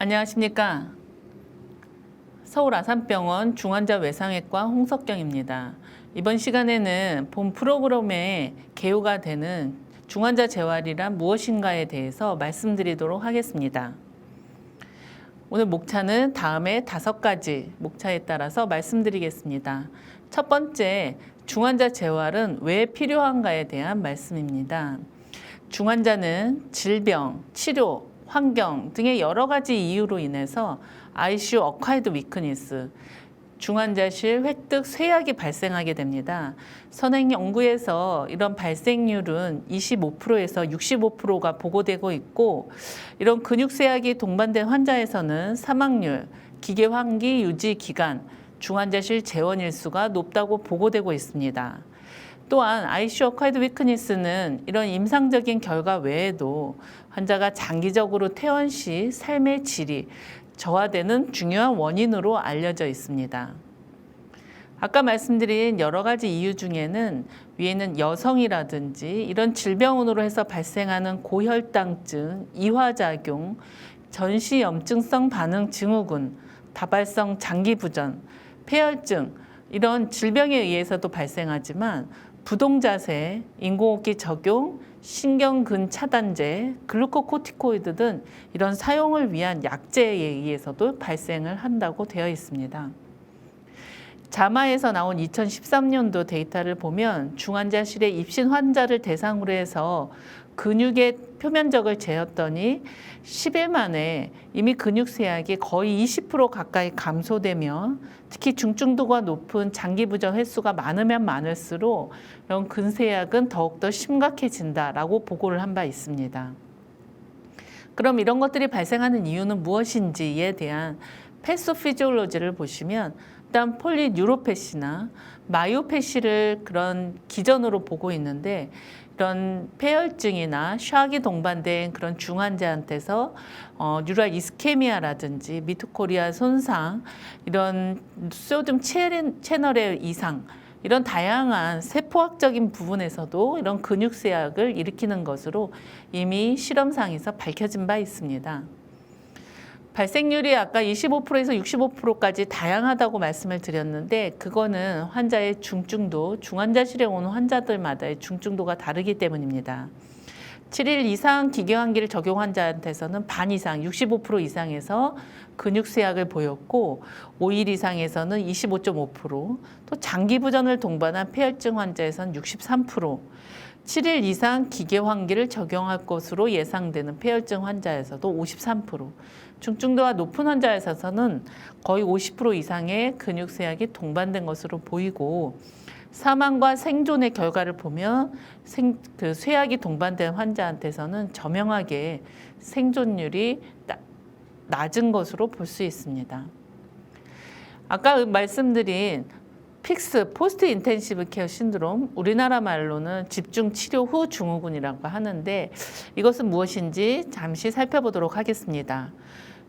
안녕하십니까. 서울 아산병원 중환자 외상외과 홍석경입니다. 이번 시간에는 본 프로그램의 개요가 되는 중환자 재활이란 무엇인가에 대해서 말씀드리도록 하겠습니다. 오늘 목차는 다음에 5가지 목차에 따라서 말씀드리겠습니다. 첫 번째, 중환자 재활은 왜 필요한가에 대한 말씀입니다. 중환자는 질병, 치료, 환경 등의 여러 가지 이유로 인해서 ICU 어콰이드 위크니스, 중환자실 획득 쇠약이 발생하게 됩니다. 선행 연구에서 이런 발생률은 25%에서 65%가 보고되고 있고, 이런 근육 쇠약이 동반된 환자에서는 사망률, 기계 환기 유지 기간, 중환자실 재원 일수가 높다고 보고되고 있습니다. 또한 ICU 어콰이드 위크니스는 이런 임상적인 결과 외에도 환자가 장기적으로 퇴원 시 삶의 질이 저하되는 중요한 원인으로 알려져 있습니다. 아까 말씀드린 여러 가지 이유 중에는 위에는 여성이라든지 이런 질병으로 해서 발생하는 고혈당증, 이화작용, 전시염증성 반응 증후군, 다발성 장기부전, 폐혈증 이런 질병에 의해서도 발생하지만 부동자세, 인공호흡기 적용, 신경근 차단제, 글루코코티코이드 등 이런 사용을 위한 약제에 의해서도 발생을 한다고 되어 있습니다. 자마에서 나온 2013년도 데이터를 보면 중환자실에 입신 환자를 대상으로 해서 근육의 표면적을 재었더니 10일 만에 이미 근육 쇠약이 거의 20% 가까이 감소되며 특히 중증도가 높은 장기부전 횟수가 많으면 많을수록 이런 근쇠약은 더욱더 심각해진다라고 보고를 한 바 있습니다. 그럼 이런 것들이 발생하는 이유는 무엇인지에 대한 패소피지올로지를 보시면 일단 폴리뉴로패시나 마이오패시를 그런 기전으로 보고 있는데 이런 폐혈증이나 샥이 동반된 그런 중환자한테서 뉴럴 이스케미아라든지 미토코리아 손상, 이런 소듐 채널의 이상, 이런 다양한 세포학적인 부분에서도 이런 근육쇠약을 일으키는 것으로 이미 실험상에서 밝혀진 바 있습니다. 발생률이 아까 25%에서 65%까지 다양하다고 말씀을 드렸는데 그거는 환자의 중증도, 중환자실에 오는 환자들마다의 중증도가 다르기 때문입니다. 7일 이상 기계환기를 적용 환자한테서는 반 이상, 65% 이상에서 근육쇠약을 보였고 5일 이상에서는 25.5%, 또 장기부전을 동반한 폐혈증 환자에서는 63%, 7일 이상 기계환기를 적용할 것으로 예상되는 폐혈증 환자에서도 53%, 중증도가 높은 환자에서는 거의 50% 이상의 근육쇠약이 동반된 것으로 보이고 사망과 생존의 결과를 보면 쇠약이 동반된 환자한테서는 저명하게 생존율이 낮은 것으로 볼 수 있습니다. 아까 말씀드린 픽스, 포스트 인텐시브 케어 신드롬, 우리나라 말로는 집중 치료 후 증후군이라고 하는데 이것은 무엇인지 잠시 살펴보도록 하겠습니다.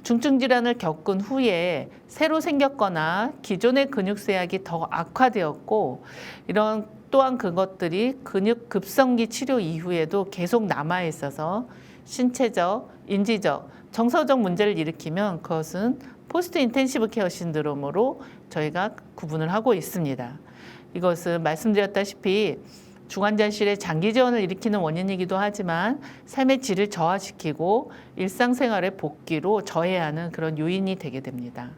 중증 질환을 겪은 후에 새로 생겼거나 기존의 근육쇠약이 더 악화되었고 이런 또한 그것들이 근육 급성기 치료 이후에도 계속 남아 있어서 신체적, 인지적, 정서적 문제를 일으키면 그것은 포스트 인텐시브 케어 신드롬으로 저희가 구분을 하고 있습니다. 이것은 말씀드렸다시피 중환자실의 장기 재원을 일으키는 원인이기도 하지만 삶의 질을 저하시키고 일상생활의 복귀로 저해하는 그런 요인이 되게 됩니다.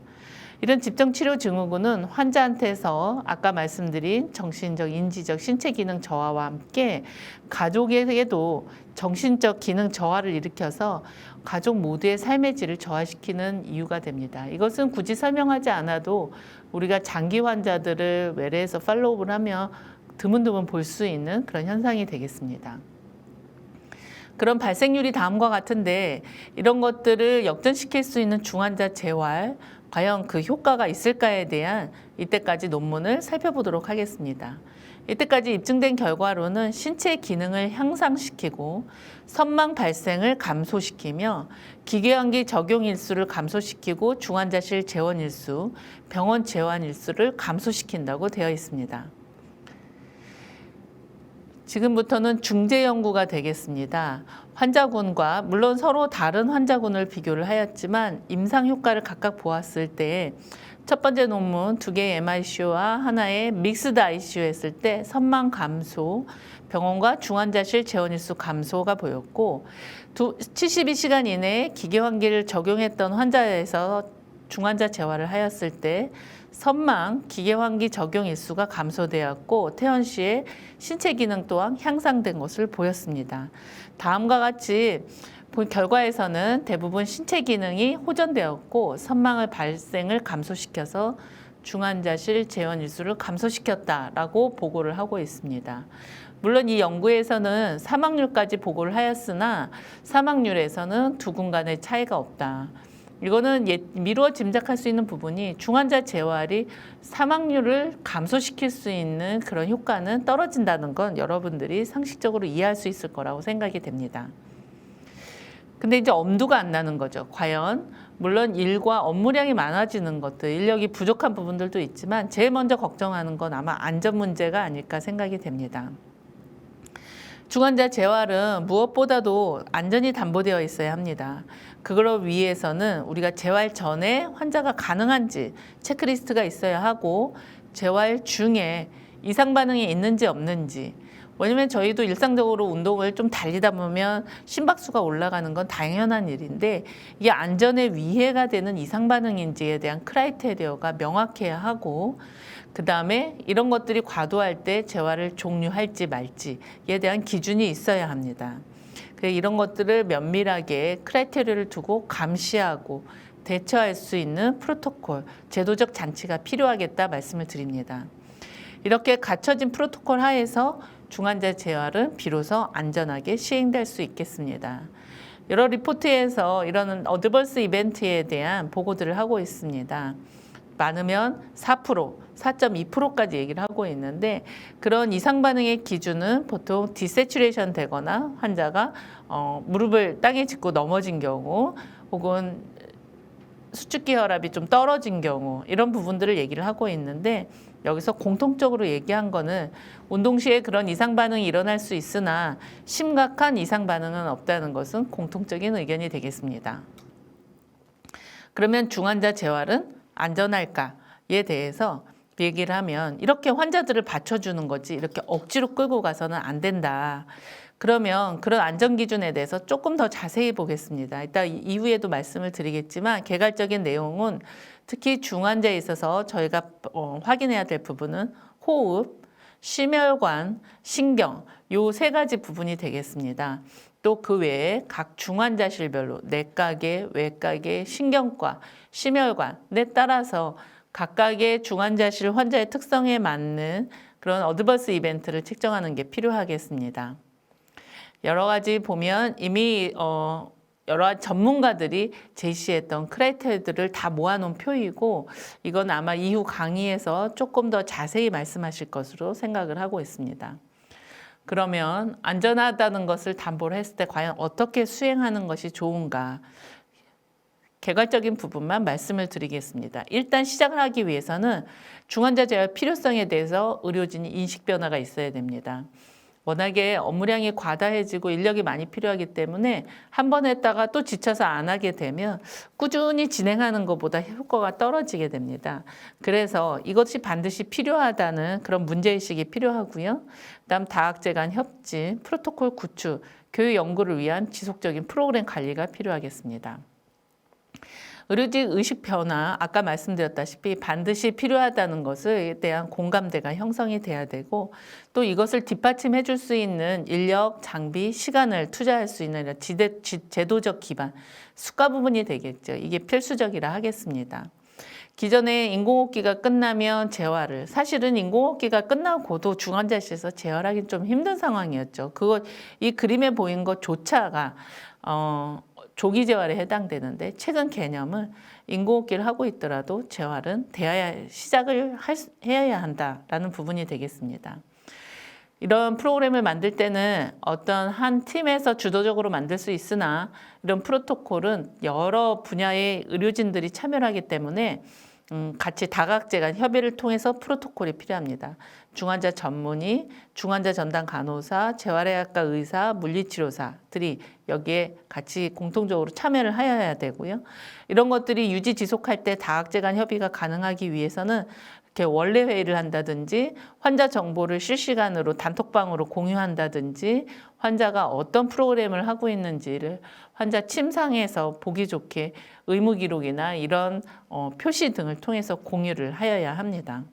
이런 집중치료 증후군은 환자한테서 아까 말씀드린 정신적, 인지적, 신체 기능 저하와 함께 가족에게도 정신적 기능 저하를 일으켜서 가족 모두의 삶의 질을 저하시키는 이유가 됩니다. 이것은 굳이 설명하지 않아도 우리가 장기 환자들을 외래에서 팔로우를 하며 드문드문 볼 수 있는 그런 현상이 되겠습니다. 그런 발생률이 다음과 같은데 이런 것들을 역전시킬 수 있는 중환자 재활, 과연 그 효과가 있을까에 대한 이때까지 논문을 살펴보도록 하겠습니다. 이때까지 입증된 결과로는 신체 기능을 향상시키고 선망 발생을 감소시키며 기계환기 적용 일수를 감소시키고 중환자실 재원 일수, 병원 재환 일수를 감소시킨다고 되어 있습니다. 지금부터는 중재 연구가 되겠습니다. 환자군과 물론 서로 다른 환자군을 비교를 하였지만 임상 효과를 각각 보았을 때 첫 번째 논문 2개의 MICU와 하나의 믹스드 ICU 했을 때 선망 감소, 병원과 중환자실 재원일수 감소가 보였고 72시간 이내에 기계환기를 적용했던 환자에서 중환자 재활을 하였을 때 선망, 기계환기 적용 일수가 감소되었고 태연 씨의 신체 기능 또한 향상된 것을 보였습니다. 다음과 같이 본 결과에서는 대부분 신체 기능이 호전되었고 선망의 발생을 감소시켜서 중환자실 재원 일수를 감소시켰다라고 보고를 하고 있습니다. 물론 이 연구에서는 사망률까지 보고를 하였으나 사망률에서는 두 군 간의 차이가 없다. 이거는 미루어 짐작할 수 있는 부분이 중환자 재활이 사망률을 감소시킬 수 있는 그런 효과는 떨어진다는 건 여러분들이 상식적으로 이해할 수 있을 거라고 생각이 됩니다. 근데 이제 엄두가 안 나는 거죠. 과연 물론 일과 업무량이 많아지는 것들, 인력이 부족한 부분들도 있지만 제일 먼저 걱정하는 건 아마 안전 문제가 아닐까 생각이 됩니다. 중환자 재활은 무엇보다도 안전이 담보되어 있어야 합니다. 그걸 위해서는 우리가 재활 전에 환자가 가능한지 체크리스트가 있어야 하고 재활 중에 이상 반응이 있는지 없는지, 왜냐면 저희도 일상적으로 운동을 좀 달리다 보면 심박수가 올라가는 건 당연한 일인데 이게 안전에 위해가 되는 이상 반응인지에 대한 크라이테리어가 명확해야 하고 그 다음에 이런 것들이 과도할 때 재활을 종료할지 말지에 대한 기준이 있어야 합니다. 이런 것들을 면밀하게 크라이테리어를 두고 감시하고 대처할 수 있는 프로토콜, 제도적 잔치가 필요하겠다 말씀을 드립니다. 이렇게 갖춰진 프로토콜 하에서 중환자 재활은 비로소 안전하게 시행될 수 있겠습니다. 여러 리포트에서 이런 어드버스 이벤트에 대한 보고들을 하고 있습니다. 많으면 4%, 4.2%까지 얘기를 하고 있는데 그런 이상 반응의 기준은 보통 디세츄레이션 되거나 환자가 무릎을 땅에 짚고 넘어진 경우 혹은 수축기 혈압이 좀 떨어진 경우 이런 부분들을 얘기를 하고 있는데 여기서 공통적으로 얘기한 거는 운동 시에 그런 이상 반응이 일어날 수 있으나 심각한 이상 반응은 없다는 것은 공통적인 의견이 되겠습니다. 그러면 중환자 재활은 안전할까에 대해서 얘기를 하면 이렇게 환자들을 받쳐주는 거지 이렇게 억지로 끌고 가서는 안 된다. 그러면 그런 안전기준에 대해서 조금 더 자세히 보겠습니다. 이따 이후에도 말씀을 드리겠지만 개괄적인 내용은 특히 중환자에 있어서 저희가 확인해야 될 부분은 호흡, 심혈관, 신경 요 세 가지 부분이 되겠습니다. 또 그 외에 각 중환자실별로 내과계, 외과계, 신경과, 심혈관에 따라서 각각의 중환자실 환자의 특성에 맞는 그런 어드버스 이벤트를 측정하는 게 필요하겠습니다. 여러 가지 보면 이미 여러 전문가들이 제시했던 크라이테리어들을 다 모아놓은 표이고 이건 아마 이후 강의에서 조금 더 자세히 말씀하실 것으로 생각을 하고 있습니다. 그러면 안전하다는 것을 담보를 했을 때 과연 어떻게 수행하는 것이 좋은가? 개괄적인 부분만 말씀을 드리겠습니다. 일단 시작을 하기 위해서는 중환자 재활 필요성에 대해서 의료진이 인식 변화가 있어야 됩니다. 워낙에 업무량이 과다해지고 인력이 많이 필요하기 때문에 한 번 했다가 또 지쳐서 안 하게 되면 꾸준히 진행하는 것보다 효과가 떨어지게 됩니다. 그래서 이것이 반드시 필요하다는 그런 문제의식이 필요하고요. 그다음 다학제 간 협진, 프로토콜 구축, 교육 연구를 위한 지속적인 프로그램 관리가 필요하겠습니다. 의료진 의식 변화, 아까 말씀드렸다시피 반드시 필요하다는 것에 대한 공감대가 형성이 돼야 되고 또 이것을 뒷받침해 줄 수 있는 인력, 장비, 시간을 투자할 수 있는 제도적 기반, 수가 부분이 되겠죠. 이게 필수적이라 하겠습니다. 기존에 인공호흡기가 끝나면 재활을, 사실은 인공호흡기가 끝나고도 중환자실에서 재활하기 좀 힘든 상황이었죠. 이 그림에 보인 것조차가 조기 재활에 해당되는데 최근 개념은 인공호흡기를 하고 있더라도 재활은 시작을 해야 한다라는 부분이 되겠습니다. 이런 프로그램을 만들 때는 어떤 한 팀에서 주도적으로 만들 수 있으나 이런 프로토콜은 여러 분야의 의료진들이 참여를 하기 때문에 같이 다각제 간 협의를 통해서 프로토콜이 필요합니다. 중환자 전문의, 중환자 전담 간호사, 재활의학과 의사, 물리치료사들이 여기에 같이 공통적으로 참여를 하여야 되고요. 이런 것들이 유지 지속할 때 다학제 간 협의가 가능하기 위해서는 이렇게 원래 회의를 한다든지 환자 정보를 실시간으로 단톡방으로 공유한다든지 환자가 어떤 프로그램을 하고 있는지를 환자 침상에서 보기 좋게 의무 기록이나 이런 표시 등을 통해서 공유를 하여야 합니다.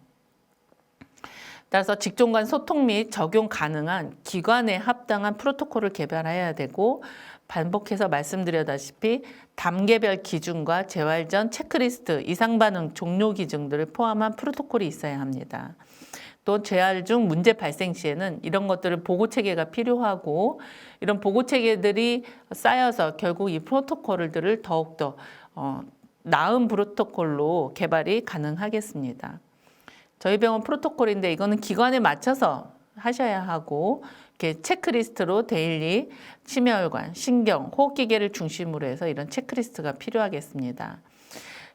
따라서 직종 간 소통 및 적용 가능한 기관에 합당한 프로토콜을 개발해야 되고 반복해서 말씀드렸다시피 단계별 기준과 재활 전 체크리스트, 이상 반응 종료 기준들을 포함한 프로토콜이 있어야 합니다. 또 재활 중 문제 발생 시에는 이런 것들을 보고 체계가 필요하고 이런 보고 체계들이 쌓여서 결국 이 프로토콜들을 더욱더 나은 프로토콜로 개발이 가능하겠습니다. 저희 병원 프로토콜인데 이거는 기관에 맞춰서 하셔야 하고 이렇게 체크리스트로 데일리 심혈관, 신경, 호흡기계를 중심으로 해서 이런 체크리스트가 필요하겠습니다.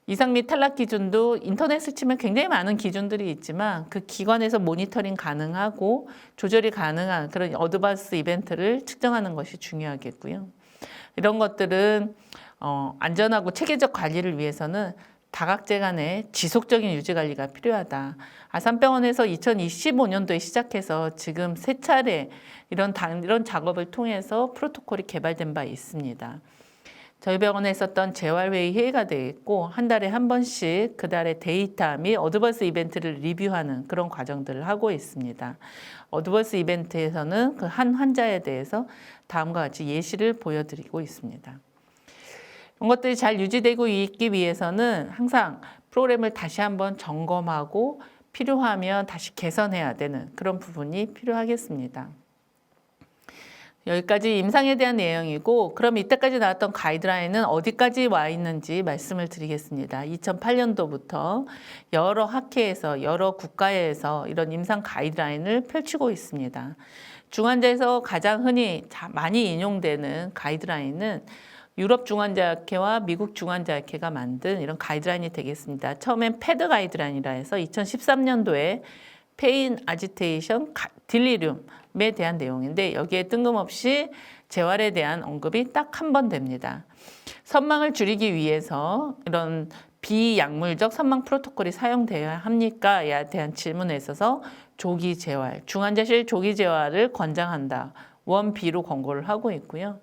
이상 및 탈락 기준도 인터넷을 치면 굉장히 많은 기준들이 있지만 그 기관에서 모니터링 가능하고 조절이 가능한 그런 어드밴스 이벤트를 측정하는 것이 중요하겠고요. 이런 것들은 안전하고 체계적 관리를 위해서는 다각제 간의 지속적인 유지 관리가 필요하다. 아산병원에서 2025년도에 시작해서 지금 3차례 이런 작업을 통해서 프로토콜이 개발된 바 있습니다. 저희 병원에 있었던 재활회의 회의가 되어 있고 한 달에 한 번씩 그 달의 데이터 및 어드밴스 이벤트를 리뷰하는 그런 과정들을 하고 있습니다. 어드밴스 이벤트에서는 그 한 환자에 대해서 다음과 같이 예시를 보여드리고 있습니다. 이런 것들이 잘 유지되고 있기 위해서는 항상 프로그램을 다시 한번 점검하고 필요하면 다시 개선해야 되는 그런 부분이 필요하겠습니다. 여기까지 임상에 대한 내용이고 그럼 이때까지 나왔던 가이드라인은 어디까지 와 있는지 말씀을 드리겠습니다. 2008년도부터 여러 학회에서 여러 국가에서 이런 임상 가이드라인을 펼치고 있습니다. 중환자에서 가장 흔히 많이 인용되는 가이드라인은 유럽 중환자학회와 미국 중환자학회가 만든 이런 가이드라인이 되겠습니다. 처음엔 패드 가이드라인이라 해서 2013년도에 페인, 아지테이션, 딜리륨에 대한 내용인데 여기에 뜬금없이 재활에 대한 언급이 딱 한 번 됩니다. 선망을 줄이기 위해서 이런 비약물적 선망 프로토콜이 사용되어야 합니까?에 대한 질문에 있어서 조기 재활, 중환자실 조기 재활을 권장한다. 1B로 권고를 하고 있고요.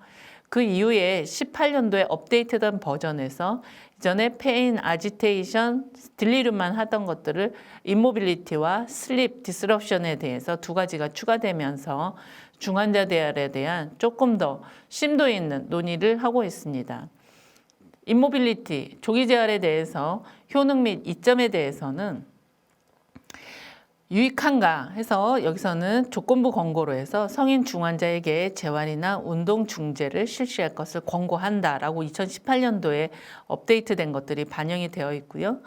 그 이후에 18년도에 업데이트된 버전에서 이전에 페인, 아지테이션, 딜리륨만 하던 것들을 임모빌리티와 슬립 디스럽션에 대해서 두 가지가 추가되면서 중환자 재활에 대한 조금 더 심도 있는 논의를 하고 있습니다. 임모빌리티, 조기 재활에 대해서 효능 및 이점에 대해서는 유익한가 해서 여기서는 조건부 권고로 해서 성인 중환자에게 재활이나 운동 중재를 실시할 것을 권고한다라고 2018년도에 업데이트된 것들이 반영이 되어 있고요.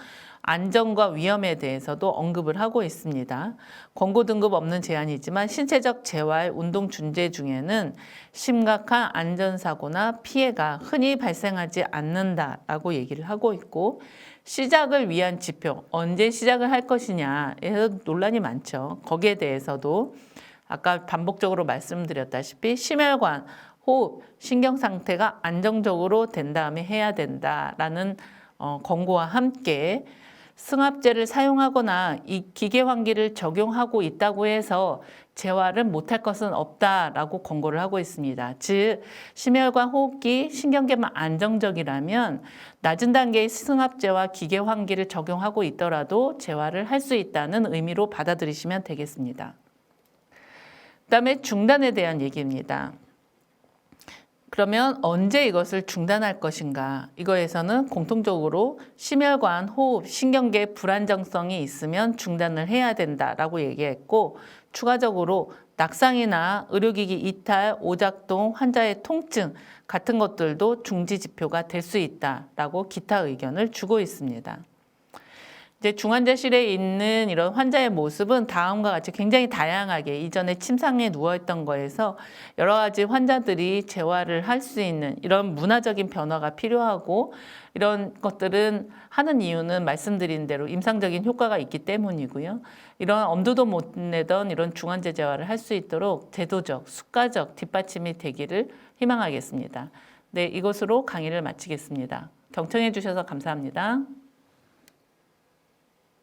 안전과 위험에 대해서도 언급을 하고 있습니다. 권고 등급 없는 제한이지만 신체적 재활, 운동 중재 중에는 심각한 안전사고나 피해가 흔히 발생하지 않는다라고 얘기를 하고 있고 시작을 위한 지표, 언제 시작을 할 것이냐에서 논란이 많죠. 거기에 대해서도 아까 반복적으로 말씀드렸다시피 심혈관, 호흡, 신경 상태가 안정적으로 된 다음에 해야 된다라는 권고와 함께 승합제를 사용하거나 이 기계 환기를 적용하고 있다고 해서 재활은 못할 것은 없다라고 권고를 하고 있습니다. 즉 심혈관 호흡기 신경계만 안정적이라면 낮은 단계의 승합제와 기계 환기를 적용하고 있더라도 재활을 할 수 있다는 의미로 받아들이시면 되겠습니다. 그다음에 중단에 대한 얘기입니다. 그러면 언제 이것을 중단할 것인가? 이거에서는 공통적으로 심혈관, 호흡, 신경계 불안정성이 있으면 중단을 해야 된다라고 얘기했고 추가적으로 낙상이나 의료기기 이탈, 오작동, 환자의 통증 같은 것들도 중지 지표가 될 수 있다라고 기타 의견을 주고 있습니다. 이제 중환자실에 있는 이런 환자의 모습은 다음과 같이 굉장히 다양하게 이전에 침상에 누워있던 거에서 여러 가지 환자들이 재활을 할 수 있는 이런 문화적인 변화가 필요하고 이런 것들은 하는 이유는 말씀드린 대로 임상적인 효과가 있기 때문이고요. 이런 엄두도 못 내던 이런 중환자 재활을 할 수 있도록 제도적, 수가적 뒷받침이 되기를 희망하겠습니다. 네, 이것으로 강의를 마치겠습니다. 경청해 주셔서 감사합니다.